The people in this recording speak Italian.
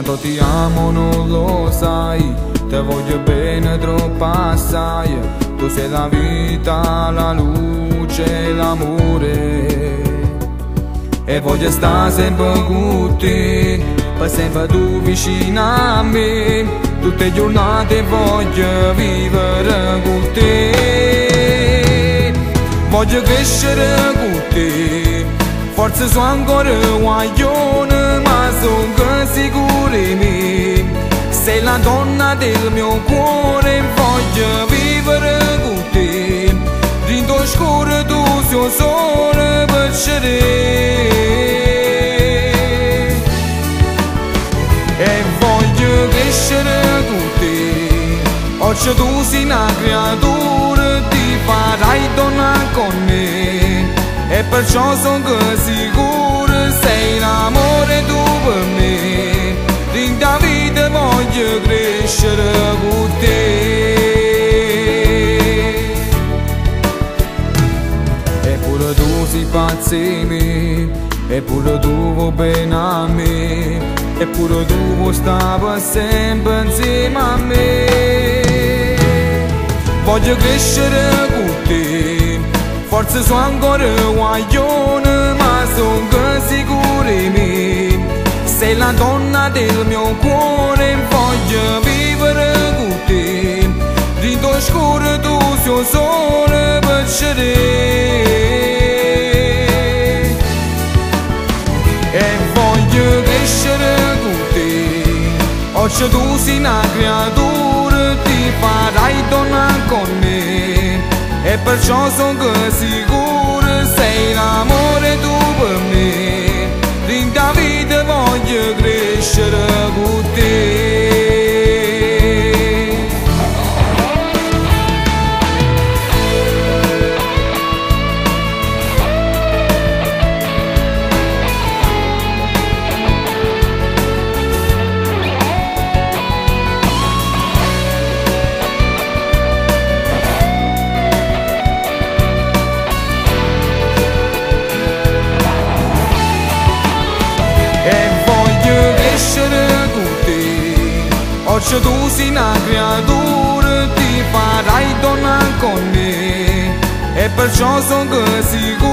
Quanto ti amo non lo sai, te voglio bene troppo assai. Tu sei la vita, la luce, l'amore, e voglio stare sempre con te, per sempre tu vicino a me. Tutte le giornate voglio vivere con te, voglio crescere con te. Forse sono ancora un guaglione, ma sono sicuro di me. Sei la donna del mio cuore, voglio vivere con te. Dentro scuro tu sei il sole per scendere, e voglio crescere con te. Oggi tu sei una creatura, ti farai donna con me, e perciò sono sicuro sei l'amore tu per me. In da vita voglio crescere con te, eppure tu sei pazzo di me, eppure tu vuoi bene a me, eppure tu vuoi stare sempre insieme a me. Voglio crescere con te, forse sono ancora un guaglione, ma sono sicuro di me. Sei la donna del mio cuore, voglio vivere con te. Dentro scuro tu sei il sole per scendere, e voglio crescere con te. Oggi tu sei una creatura, ti farai donna con me, e perciò sono sicuro sei l'amore tu per me. In da vita voglio crescere con te. Oggi tu sei una creatura, ti farai donna con me, e perciò sono sicuro